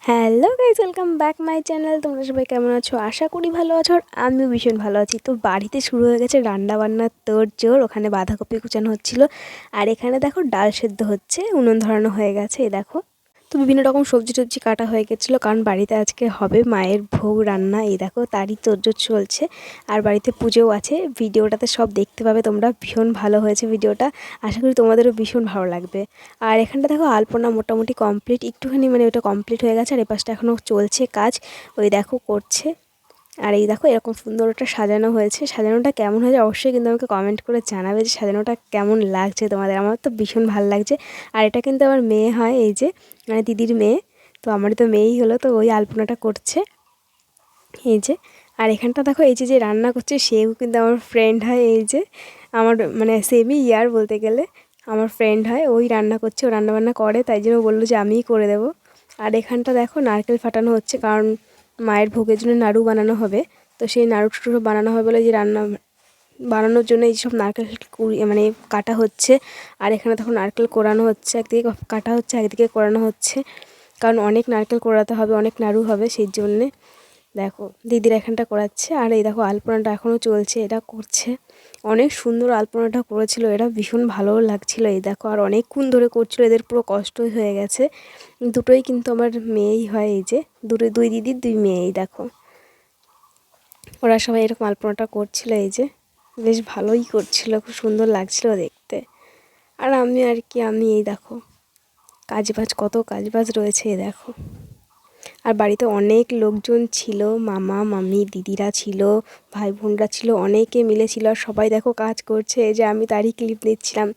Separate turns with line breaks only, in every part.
Hello guys, welcome back my channel. তোমরা সবাই কেমন আছো? আশা করি ভালো আছো, আর আমিও ভীষণ ভালো আছি। তো বাড়িতে শুরু হয়ে গেছে রান্না বান্নার তোড়জোড়। ওখানে বাঁধাকপি কুচানো হচ্ছিল, আর এখানে দেখো ডাল সেদ্ধ হচ্ছে, উনুন ধরানো হয়ে গেছে। এই দেখো, তো বিভিন্ন রকম সবজি টবজি কাটা হয়ে গেছিলো, কারণ বাড়িতে আজকে হবে মায়ের ভোগ রান্না। এই দেখো, তারই তোড়জোড় চলছে। আর বাড়িতে পুজোও আছে, ভিডিওটাতে সব দেখতে পাবে তোমরা। ভীষণ ভালো হয়েছে ভিডিওটা, আশা করি তোমাদেরও ভীষণ ভালো লাগবে। আর এখানটা দেখো আলপনা মোটামুটি কমপ্লিট, একটুখানি মানে ওটা কমপ্লিট হয়ে গেছে, আর এই পাশটা এখনও চলছে কাজ। ওই দেখো করছে। আর এই দেখো এরকম সুন্দর ওটা সাজানো হয়েছে। সাজানোটা কেমন হয়েছে অবশ্যই কিন্তু আমাকে কমেন্ট করে জানাবে যে সাজানোটা কেমন লাগছে তোমাদের। আমার তো ভীষণ ভালো লাগছে। আর এটা কিন্তু আমার মেয়ে হয়, এই যে মানে দিদির মেয়ে। তো আমারই তো মেয়েই হলো, তো ওই আলপনাটা করছে, এই যে। আর এখানটা দেখো, এই যে যে রান্না করছে সেও কিন্তু আমার ফ্রেন্ড হয়। এই যে আমার মানে সেমই ইয়ার বলতে গেলে, আমার ফ্রেন্ড হয়। ওই রান্না করছে, ও রান্নাবান্না করে, তাই জন্য বললো যে আমিই করে দেবো। আর এখানটা দেখো নারকেল ফাটানো হচ্ছে, কারণ মায়ের ভোগের জন্য নাড়ু বানানো হবে। তো সেই নাড়ু টাড়ু বানানো হবে বলে যে রান্না বানানোর জন্য এইসব নারকেল মানে কাটা হচ্ছে। আর এখানে দেখো নারকেল কোরানো হচ্ছে, একদিকে কাটা হচ্ছে একদিকে কোরানো হচ্ছে, কারণ অনেক নারকেল কোরাতে হবে, অনেক নাড়ু হবে, সেই জন্যে। দেখো দিদিরা এখানটা করাচ্ছে। আর এই দেখো আলপনাটা এখনও চলছে, এটা করছে। অনেক সুন্দর আলপনাটা করেছিল, এটা ভীষণ ভালোও লাগছিল। এই দেখো, আর অনেকক্ষণ ধরে করছিল, এদের পুরো কষ্টই হয়ে গেছে। দুটোই কিন্তু আমার মেয়েই হয়, এই যে দুই দিদির দুই মেয়েই। দেখো ওরা সবাই এরকম আলপনাটা করছিল, এই যে বেশ ভালোই করছিল, খুব সুন্দর লাগছিল দেখতে। আর আমি আর কি, আমি এই দেখো কাজবাজ, কত কাজবাজ রয়েছে, এই দেখো। আর বাড়িতে অনেক লোকজন ছিল, মামা মামি দিদিরা ছিল, ভাই বোনরা ছিল, অনেকে মিলে ছিল। আর সবাই দেখো কাজ করছে, এই যে আমি তারই ক্লিপ নিচ্ছিলাম।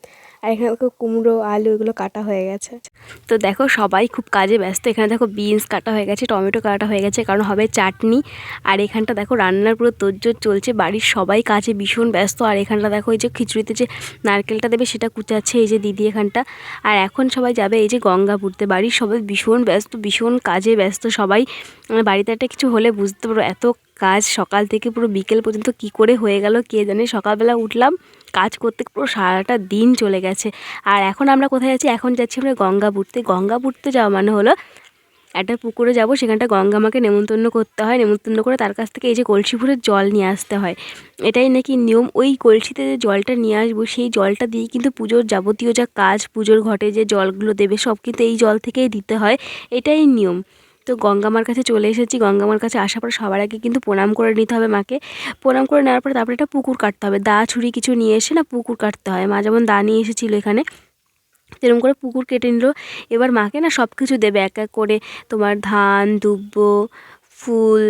আর এখানে দেখো কুমড়ো আলু এগুলো কাটা হয়ে গেছে। তো দেখো সবাই খুব কাজে ব্যস্ত। এখানে দেখো বিনস কাটা হয়ে গেছে, টমেটো কাটা হয়ে গেছে, কারণ হবে চাটনি। আর এখানটা দেখো রান্নার পুরো তোড়জোড় চলছে, বাড়ির সবাই কাজে ভীষণ ব্যস্ত। আর এখানটা দেখো এই যে খিচুড়িতে যে নারকেলটা দেবে সেটা কুচাচ্ছে এই যে দিদি এখানটা। আর এখন সবাই যাবে এই যে গঙ্গা পুড়তে। বাড়ির সবাই ভীষণ ব্যস্ত, ভীষণ কাজে ব্যস্ত সবাই। বাড়িতে একটা কিছু হলে বুঝতে পারো এত কাজ সকাল থেকে পুরো বিকেল পর্যন্ত কি করে হয়ে গেল কে জানে। সকালবেলা উঠলাম, কাজ করতে পুরো সারাটা দিন চলে গেছে। আর এখন আমরা কোথায় যাচ্ছি? এখন যাচ্ছি আমরা গঙ্গা পুড়তে। গঙ্গা পুড়তে যাওয়া মানে হলো একটা পুকুরে যাব, সেখানটা গঙ্গা মাকে নেমন্তন্ন করতে হয়। নেমন্তন্ন করে তার কাছ থেকে এই যে কলসি ভরে জল নিয়ে আসতে হয়, এটাই নাকি নিয়ম। ওই কলসিতে যে জলটা নিয়ে আসবো, সেই জলটা দিয়ে কিন্তু পুজোর যাবতীয় যা কাজ, পুজোর ঘটে যে জলগুলো দেবে সব কিন্তু এই জল থেকেই দিতে হয়, এটাই নিয়ম। তো গঙ্গামার কাছে চলে এসেছি। গঙ্গামার কাছে আসার পর সবার আগে কিন্তু প্রণাম করে নিতে হবে মাকে। প্রণাম করে নেওয়ার পরে তারপরে একটা পুকুর কাটতে হবে। দা ছুরি কিছু নিয়ে এসে না পুকুর কাটতে হয়। মা যেমন দা নিয়ে এসেছিলো এখানে, এরকম করে পুকুর কেটে নিল। এবার মাকে না সব কিছু দেবে এক এক করে। তোমার ধান, দুব্ব, ফুল,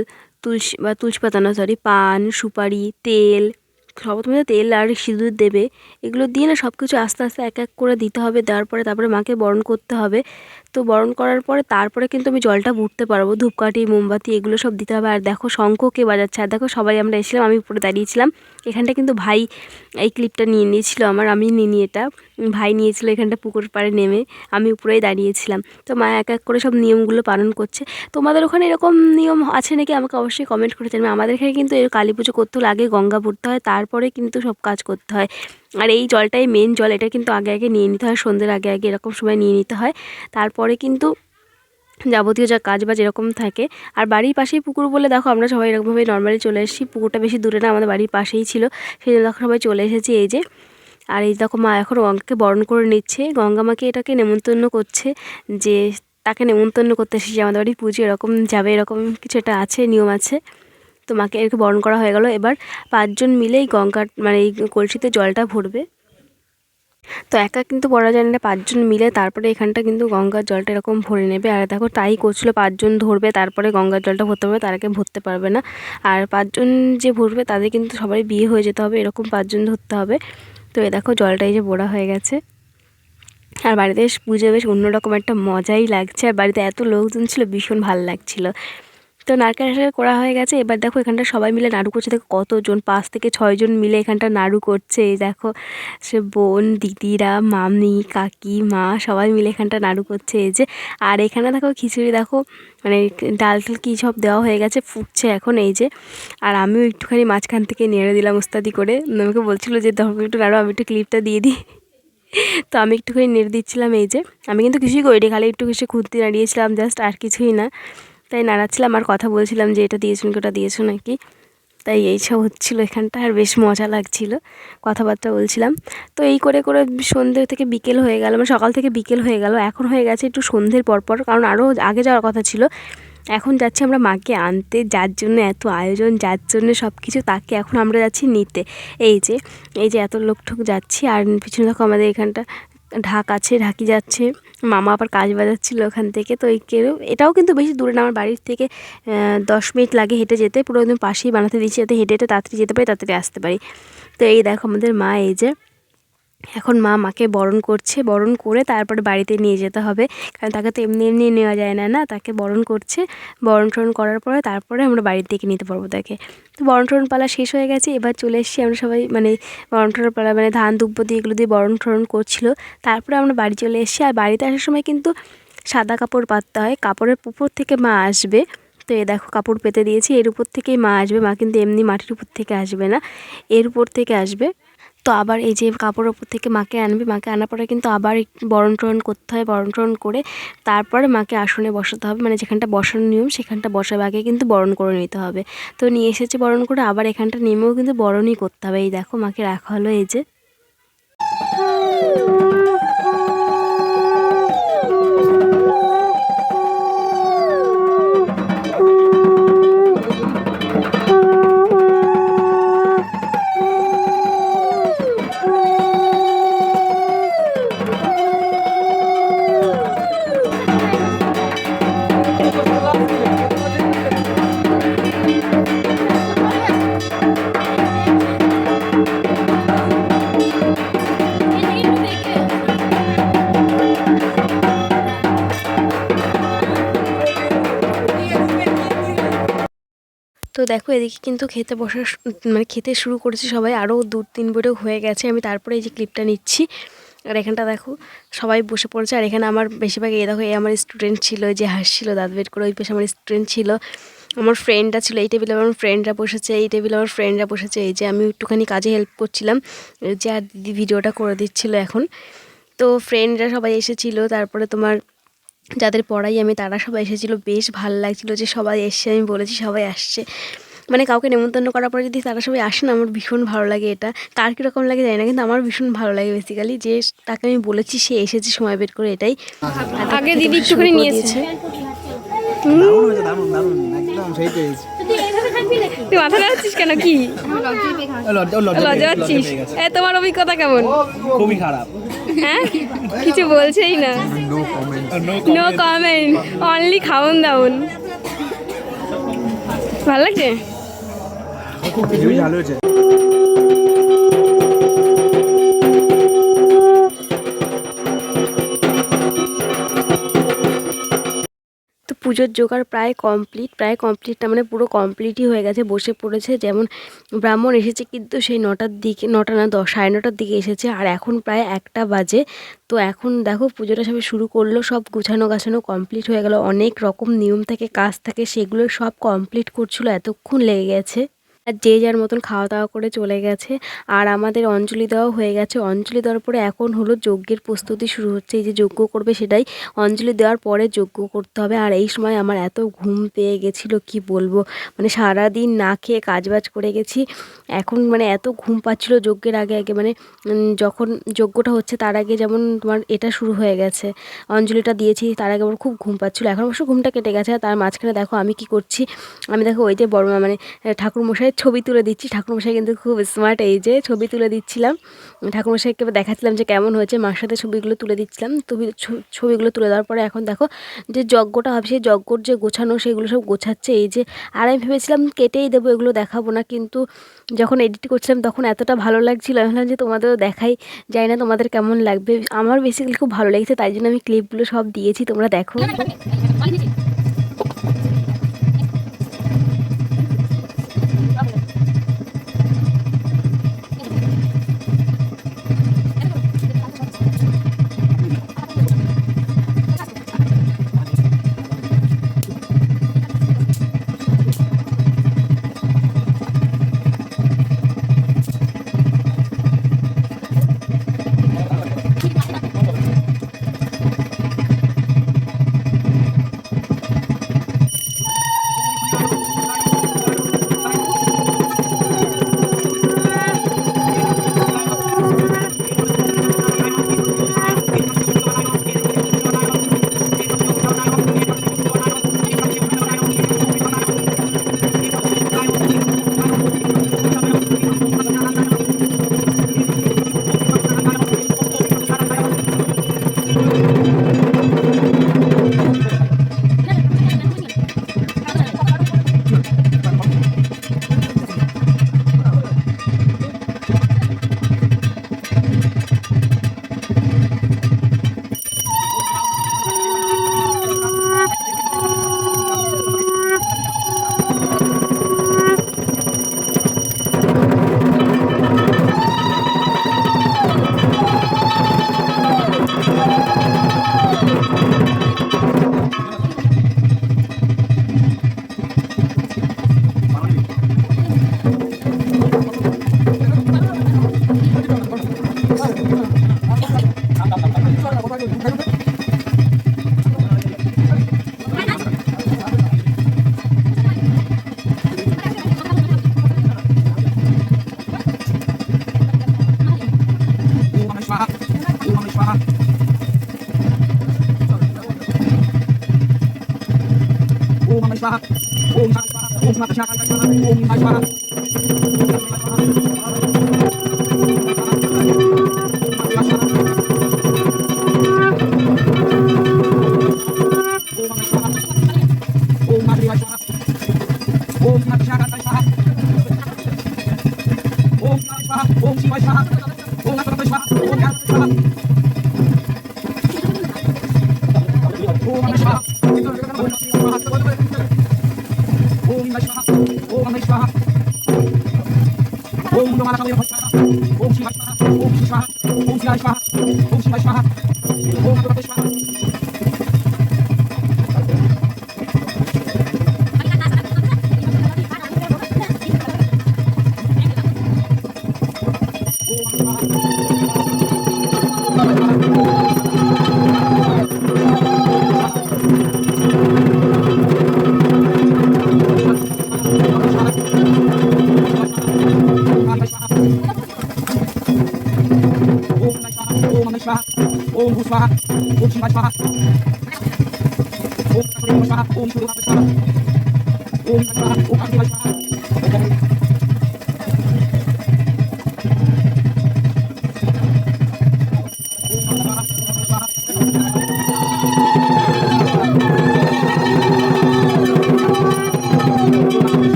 তুলসী পাতা না, সরি, পান, সুপারি, তেল, প্রথমে তেল আর সিঁদুর দেবে। এগুলো দিয়ে না সব কিছু আস্তে আস্তে এক এক করে দিতে হবে। দেওয়ার পরে তারপরে মাকে বরণ করতে হবে। তো বরণ করার পরে তারপরে কিন্তু আমি জলটা ভরতে পারবো। ধূপকাঠি, মোমবাতি এগুলো সব দিতে হবে। আর দেখো শঙ্খ কে বাজাচ্ছে। আর দেখো সবাই আমরা এসেছিলাম, আমি উপরে দাঁড়িয়েছিলাম। এখানটা কিন্তু ভাই এই ক্লিপটা নিয়ে নিয়েছিল আমার, আমি নিয়ে এটা ভাই নিয়েছিল। এখানটা পুকুর পাড়ে নেমে আমি উপরেই দাঁড়িয়েছিলাম। তো মা এক এক করে সব নিয়মগুলো পালন করছে। তোমাদের ওখানে এরকম নিয়ম আছে নাকি আমাকে অবশ্যই কমেন্ট করে জানাবে। আমাদের এখানে কিন্তু এই কালী পুজো করতে হলে আগে গঙ্গা পুড়তে হয়, তারপরে কিন্তু সব কাজ করতে হয়। আর এই জলটাই মেন জল, এটা কিন্তু আগে আগে নিয়ে নিতে হয়, সন্ধ্যের আগে আগে এরকম সময় নিয়ে নিতে হয়। তারপরে কিন্তু যাবতীয় যা কাজ বাজ এরকম থাকে। আর বাড়ির পাশেই পুকুর বলে দেখো আমরা সবাই এরকমভাবে নর্মালি চলে এসেছি। পুকুরটা বেশি দূরে না, আমাদের বাড়ির পাশেই ছিল, সেই জন্য দেখো সবাই চলে এসেছি, এই যে। আর এই দেখো মা এখন গঙ্গাকে বরণ করে নিচ্ছে। গঙ্গা মাকে এটাকে নেমন্তন্ন করছে, যে তাকে নেমন্তন্ন করতে এসেছি আমাদের বাড়ির পুজো, এরকম যাবে, এরকম কিছু একটা আছে, নিয়ম আছে। তো মাকে এরকম বরণ করা হয়ে গেল। এবার 5 জন মিলেই গঙ্গার মানে এই কলসিতে জলটা ভরবে। তো একা কিন্তু পড়া যায় না, 5 জন মিলে তারপরে এখানটা কিন্তু গঙ্গার জলটা এরকম ভরে নেবে। আর দেখো তাই করছিল, 5 জন ধরবে তারপরে গঙ্গার জলটা ভরতে পারবে, তার আগে ভরতে পারবে না। আর 5 জন যে ভরবে তাদের কিন্তু সবাই বিয়ে হয়ে যেতে হবে, এরকম 5 জন ধরতে হবে। তো এই দেখো জলটা এই যে ভরা হয়ে গেছে। আর বাড়িতে পুজো বেশ অন্যরকম একটা মজাই লাগছে। আর বাড়িতে এত লোকজন ছিল, ভীষণ ভালো লাগছিলো। তো নারকেল হাসা করা হয়ে গেছে। এবার দেখো এখানটা সবাই মিলে নাড়ু করছে। দেখো কতজন, 5 থেকে 6 জন মিলে এখানটা নাড়ু করছে। এই দেখো সে বোন, দিদিরা, মামি, কাকি, মা সবাই মিলে এখানটা নাড়ু করছে, এই যে। আর এখানে দেখো খিচুড়ি, দেখো মানে ডাল টাল কী সব দেওয়া হয়ে গেছে, ফুটছে এখন, এই যে। আর আমিও একটুখানি মাঝখান থেকে নেড়ে দিলাম ওস্তাদি করে। আমাকে বলছিলো যে ধর্ম একটু নাড়ু, আমি একটু ক্লিপটা দিয়ে দিই। তো আমি একটুখানি নেড়ে দিচ্ছিলাম। এই যে আমি কিন্তু কিছুই করিনি, খালি একটু কিছু খুন্তি নাড়িয়েছিলাম জাস্ট, আর কিছুই না। তাই নাড়াচ্ছিলাম আর কথা বলছিলাম যে এটা দিয়েছো নাকি ওটা দিয়েছো নাকি। তাই এইসব হচ্ছিলো এখানটা, আর বেশ মজা লাগছিল, কথাবার্তা বলছিলাম। তো এই করে করে সন্ধ্যে থেকে বিকেল হয়ে গেল, মানে সকাল থেকে বিকেল হয়ে গেল। এখন হয়ে গেছে একটু সন্ধ্যের পরপর, কারণ আরও আগে যাওয়ার কথা ছিল। এখন যাচ্ছি আমরা মাকে আনতে, যার জন্য এত আয়োজন, যার জন্য সব কিছু, তাকে এখন আমরা যাচ্ছি নিতে। এই যে এত লোক ঠোক যাচ্ছি, আর পিছনে দেখো আমাদের এখানটা ঢাক আছে, ঢাকি যাচ্ছে, মামা আবার কাজ বাজাচ্ছিলো ওখান থেকে। তো এটাও কিন্তু বেশি দূরে না, আমার বাড়ির থেকে 10 মিনিট লাগে হেঁটে যেতে, পুরো একদম পাশেই বানাতে দিচ্ছি, যাতে হেঁটে হেঁটে তাড়াতাড়ি যেতে পারি, তাড়াতাড়ি আসতে পারি। তো এই দেখো আমাদের মা, এই যে এখন মাকে বরণ করছে, বরণ করে তারপরে বাড়িতে নিয়ে যেতে হবে, কারণ তাকে তো এমনি এমনি নেওয়া যায় না, না তাকে বরণ করছে। বরণ টরণ করার পরে তারপরে আমরা বাড়ির থেকে নিতে পারবো তাকে। তো বরণ টরণ পালা শেষ হয়ে গেছে, এবার চলে এসেছি আমরা সবাই, মানে বরণ টরণ পালা মানে ধান দুব্বো এগুলো দিয়ে বরণ টরণ করছিলো। তারপরে আমরা বাড়ি চলে এসেছি। আর বাড়িতে আসার সময় কিন্তু সাদা কাপড় পাততে হয়, কাপড়ের উপর থেকে মা আসবে। তো এই দেখো কাপড় পেতে দিয়েছি, এর উপর থেকেই মা আসবে। মা কিন্তু এমনি মাটির উপর থেকে আসবে না, এর উপর থেকে আসবে। তো আবার এই যে কাপড়ের ওপর থেকে মাকে আনবে, মাকে আনার পরে কিন্তু আবার বরণ টরণ করতে হয়, বরণ টরণ করে তারপরে মাকে আসনে বসাতে হবে, মানে যেখানটা বসানোর নিয়ম সেখানটা বসাবে, আগে কিন্তু বরণ করে নিতে হবে। তো নিয়ে এসেছে বরণ করে, আবার এখানটা নেমেও কিন্তু বরণই করতে হবে। এই দেখো মাকে রাখা হলো, এই যে তো দেখো এদিকে কিন্তু খেতে বসার মানে খেতে শুরু করেছে সবাই, আরও 2-3 বৈঠক হয়ে গেছে। আমি তারপরে এই যে ক্লিপটা নিচ্ছি। আর এখানটা দেখো সবাই বসে পড়েছে, আর এখানে আমার বেশিরভাগ দেখো আমার স্টুডেন্ট ছিল, যে হাসছিল দাঁত বের করে, ওই পাশে আমার স্টুডেন্ট ছিল, আমার ফ্রেন্ডরা ছিল, এই টেবিলে আমার ফ্রেন্ডরা বসেছে, এই টেবিলে আমার ফ্রেন্ডরা বসেছে। এই যে আমি একটুখানি কাজে হেল্প করছিলাম, যে আর দিদি ভিডিওটা করে দিচ্ছিল এখন। তো ফ্রেন্ডরা সবাই এসেছিলো, তারপরে তোমার যাদের পড়াই আমি তারা সবাই এসেছিলো। বেশ ভালো লাগছিলো যে সবাই এসছে, আমি বলেছি সবাই আসছে, মানে কাউকে নেমন্তন্ন করার পরে যদি তারা সবাই আসে না, আমার ভীষণ ভালো লাগে। এটা কার কীরকম লাগে জানি না, কিন্তু আমার ভীষণ ভালো লাগে বেসিক্যালি, যে তাকে আমি বলেছি সে এসেছে সময় বের করে, এটাই। আগে দিদি একটুখানি নিয়েছে, তুই মাথা নাড়ছিস কেন, কি লজ্জা পাচ্ছিস? তোমার অভিজ্ঞতা কেমন?
খুবই খারাপ।
হ্যাঁ, কিছু বলছেই না, নো কমেন্ট, অনলি খাউন দাউন। ভালো লাগছে,
ভালো হয়েছে।
তো পুজোর জোগাড় প্রায় কমপ্লিট, মানে পুরো কমপ্লিটই হয়ে গেছে, বসে পড়েছে। যেমন ব্রাহ্মণ এসেছে কিন্তু সেই 9টার দিকে, 9টা না 9:30টার দিকে এসেছে, আর এখন প্রায় 1টা বাজে। তো এখন দেখো পুজোটা সবাই শুরু করলো, সব গুছানো গাছানো কমপ্লিট হয়ে গেল, অনেক রকম নিয়ম থাকে, কাজ থাকে, সেগুলো সব কমপ্লিট করছিলো, এতক্ষণ লেগে গেছে। আর যে যার মতন খাওয়া দাওয়া করে চলে গেছে। আর আমাদের অঞ্জলি দেওয়া হয়ে গেছে, অঞ্জলি দেওয়ার পরে এখন হলো যজ্ঞের প্রস্তুতি শুরু হচ্ছে। এই যে যজ্ঞ করবে সেটাই, অঞ্জলি দেওয়ার পরে যজ্ঞ করতে হবে। আর এই সময় আমার এত ঘুম পেয়ে গেছিলো কি বলবো, মানে সারাদিন না খেয়ে কাজবাজ করে গেছি, এখন মানে এত ঘুম পাচ্ছিলো। যজ্ঞের আগে আগে মানে যখন যজ্ঞটা হচ্ছে তার আগে যেমন তোমার এটা শুরু হয়ে গেছে, অঞ্জলিটা দিয়েছি, তার আগে আমার খুব ঘুম পাচ্ছিলো। এখন অবশ্য ঘুমটা কেটে গেছে। তার মাঝখানে দেখো আমি কি করছি, আমি দেখো ওই যে বড় মানে ঠাকুরমশাই ছবি তুলে দিচ্ছি। ঠাকুরমশাই কিন্তু খুব স্মার্ট, এই যে ছবি তুলে দিচ্ছিলাম, ঠাকুরমশাইকে দেখাচ্ছিলাম যে কেমন হয়েছে, মার সাথে ছবিগুলো তুলে দিচ্ছিলাম। ছবিগুলো তুলে দেওয়ার পরে এখন দেখো যে যজ্ঞটা হবে, সেই যজ্ঞর যে গোছানো সেগুলো সব গোছাচ্ছে। এই যে আর আমি ভেবেছিলাম কেটেই দেবো, এগুলো দেখাবো না, কিন্তু যখন এডিট করছিলাম তখন এতটা ভালো লাগছিলো, আমি ভাবলাম যে তোমাদেরও দেখাই, জানি না তোমাদের কেমন লাগবে। আমার বেসিক্যালি খুব ভালো লেগেছে, তাই জন্য আমি ক্লিপগুলো সব দিয়েছি, তোমরা দেখো।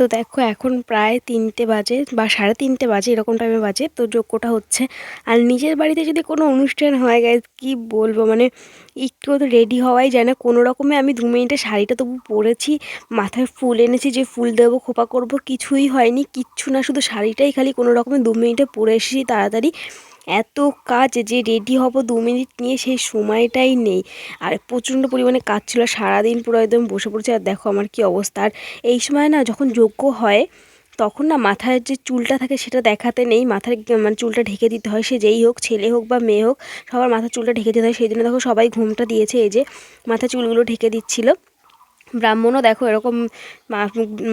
তো দেখো এখন প্রায় 3টে বাজে বা 3:30 বাজে, এরকম টাইমে বাজে। তো যজ্ঞটা হচ্ছে। আর নিজের বাড়িতে যদি কোনো অনুষ্ঠান হয় গাইজ, কি বলবো, মানে একটু তো রেডি হওয়াই যায় না কোনো রকমে। আমি 2 মিনিটে শাড়িটা তবু পরেছি, মাথায় ফুল এনেছি যে ফুল দেবো, খোপা করব, কিছুই হয়নি, কিচ্ছু না, শুধু শাড়িটাই খালি কোনো রকমে 2 মিনিটে পরে এসেছি তাড়াতাড়ি। এত কাজ যে রেডি হব 2 মিনিট নিয়ে, সেই সময়টাই নেই। আর প্রচণ্ড পরিমাণে কাজ ছিল, সারাদিন পুরো একদম বসে পড়েছি। আর দেখো আমার কি অবস্থা। আর এই সময় না যখন যজ্ঞ হয় তখন না মাথায় যে চুলটা থাকে সেটা দেখাতে নেই, মাথার মানে চুলটা ঢেকে দিতে হয়। সে যেই হোক, ছেলে হোক বা মেয়ে হোক, সবার মাথার চুলটা ঢেকে দিতে হয়। সেই জন্য দেখো সবাই ঘুমটা দিয়েছে, এই যে মাথার চুলগুলো ঢেকে দিচ্ছিল। ব্রাহ্মণও দেখো এরকম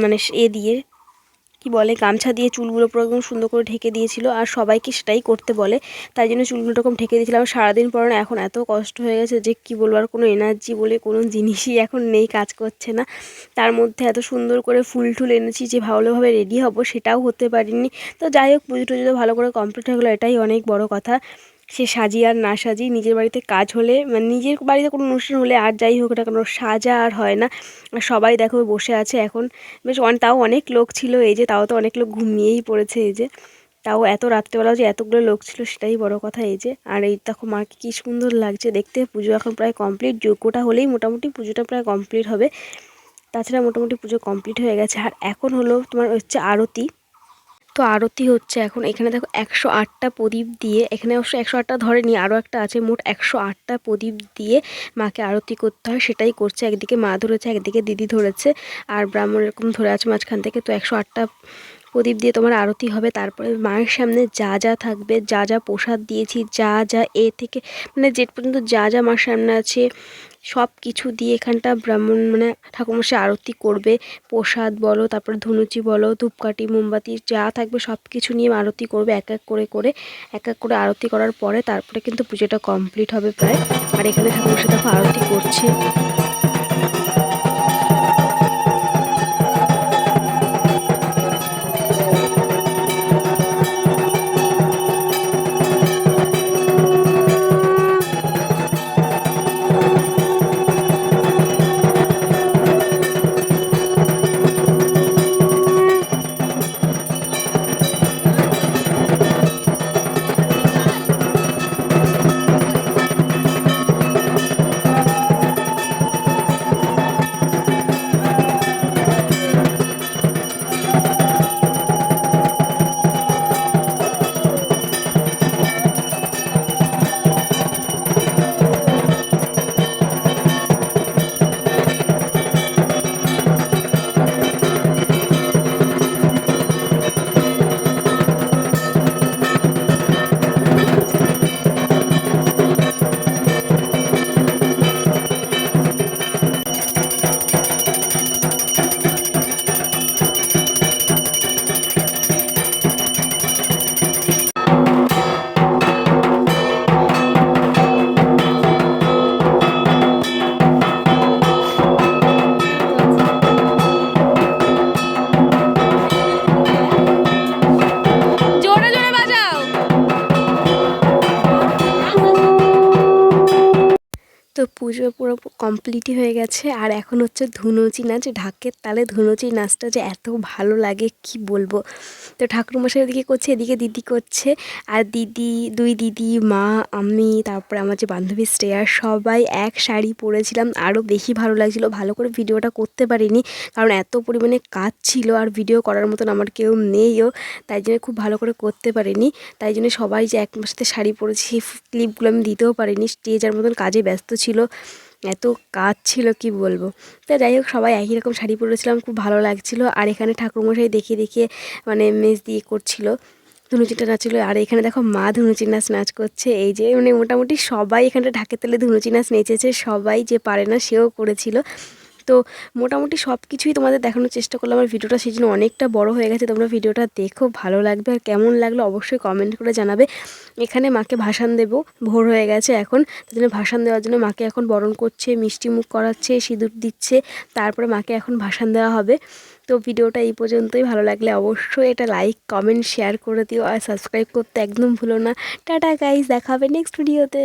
মানে দিয়ে কি বলে, গামছা দিয়ে চুলগুলো পুরো একদম সুন্দর করে ঢেকে দিয়েছিল। আর সবাইকে সেটাই করতে বলে, তাই জন্য চুলগুলো এরকম ঢেকে দিয়েছিলাম। সারাদিন পর না এখন এত কষ্ট হয়ে গেছে যে কি বলবো, আর কোনো এনার্জি বলে কোনো জিনিসই এখন নেই, কাজ করছে না। তার মধ্যে এত সুন্দর করে ফুল টুল এনেছি যে ভালোভাবে রেডি হব, সেটাও হতে পারিনি। তো যাই হোক, পুজো টুজো ভালো করে কমপ্লিট হয়ে গেলো, এটাই অনেক বড় কথা। সে সাজি আর না সাজি, নিজের বাড়িতে কাজ হলে, মানে নিজের বাড়িতে কোনো অনুষ্ঠান হলে আর যাই হোক না কেন, সাজা আর হয় না। আর সবাই দেখো বসে আছে এখন, বেশ তাও অনেক লোক ছিল, এই যে তাও তো অনেক লোক ঘুমিয়েই পড়েছে, এই যে তাও এত রাত্রেবেলাও যে এতগুলো লোক ছিল সেটাই বড় কথা। এই যে, আর এই দেখো মাকে কি সুন্দর লাগছে দেখতে। পুজো এখন প্রায় কমপ্লিট, যজ্ঞটা হলেই মোটামুটি পুজোটা প্রায় কমপ্লিট হবে। তাছাড়া মোটামুটি পুজো কমপ্লিট হয়ে গেছে। আর এখন হলো তোমার হচ্ছে আরতি। তো আরতি হচ্ছে এখন। এখানে দেখো 108টা প্রদীপ দিয়ে, এখানে অবশ্য 108টা ধরেনি, আরও একটা আছে, মোট 108টা প্রদীপ দিয়ে মাকে আরতি করতে হয়, সেটাই করছে। একদিকে মা ধরেছে, একদিকে দিদি ধরেছে, আর ব্রাহ্মণ এরকম ধরে আছে মাঝখান থেকে। তো 108টা প্রদীপ দিয়ে তোমার আরতি হবে। তারপরে মায়ের সামনে যা যা থাকবে, যা যা প্রসাদ দিয়েছি, যা যা থেকে মানে যে পর্যন্ত যা যা মার সামনে আছে সব কিছু দিয়ে এখানটা ব্রাহ্মণ মানে ঠাকুরমশাই আরতি করবে। প্রসাদ বলো, তারপরে ধুনুচি বলো, ধূপকাঠি, মোমবাতি যা থাকবে সব কিছু নিয়ে আরতি করবে, এক এক করে আরতি করার পরে তারপরে কিন্তু পুজোটা কমপ্লিট হবে প্রায়। আর এখানে ঠাকুরমশাই দেখো আরতি করছে। তো পুজো পুরো কমপ্লিটই হয়ে গেছে। আর এখন হচ্ছে ধুনুচি নাচ, ঢাকের তালে ধুনুচি নাচটা যে এত ভালো লাগে কি বলবো। তো ঠাকুরমশাই ওদিকে করছে, এদিকে দিদি করছে। আর দিদি, দুই দিদি, মা, আমি, তারপরে আমার যে বান্ধবী শ্রেয়া, সবাই এক শাড়ি পরেছিলাম। আরও বেশি ভালো লাগছিলো। ভালো করে ভিডিওটা করতে পারিনি, কারণ এত পরিমাণে কাজ ছিল আর ভিডিও করার মতন আমার কেউ নেইও, তাই জন্য খুব ভালো করে করতে পারিনি। তাই জন্য সবাই যে এক সাথে শাড়ি পরেছি সেই ক্লিপগুলো আমি দিতেও পারিনি, স্টেজের মতন কাজে ব্যস্ত ছিল, এত কাজ ছিল কি বলবো। তা যাই হোক, সবাই একই রকম শাড়ি পরেছিলাম, খুব ভালো লাগছিলো। আর এখানে ঠাকুরমশাই দেখিয়ে দেখিয়ে মানে মেজ দিয়ে করছিল, ধুনুচিটা নাচছিল। আর এখানে দেখো মা ধুনুচি নাচ করছে। এই যে মানে মোটামুটি সবাই এখানটা ঢাকের তালে ধুনুচি নাচ নেচেছে, সবাই যে পারে না সেও করেছিল। তো মোটামুটি সব কিছুই তোমাদের দেখানোর চেষ্টা করলাম। আমার ভিডিওটা সেই জন্য অনেকটা বড় হয়ে গেছে। তোমরা ভিডিওটা দেখো, ভালো লাগবে। আর কেমন লাগলো অবশ্যই কমেন্ট করে জানাবে। এখানে মাকে ভাসান দেবো, ভোর হয়ে গেছে এখন, তাই জন্য ভাসান দেওয়ার জন্য মাকে এখন বরণ করছে, মিষ্টি মুখ করাচ্ছে, সিঁদুর দিচ্ছে, তারপরে মাকে এখন ভাসান দেওয়া হবে। তো ভিডিওটা এই পর্যন্তই। ভালো লাগলে অবশ্যই এটা লাইক, কমেন্ট, শেয়ার করে দিও। আর সাবস্ক্রাইব করতে একদম ভুলো না। টাটা গাইস, দেখা হবে নেক্সট ভিডিওতে।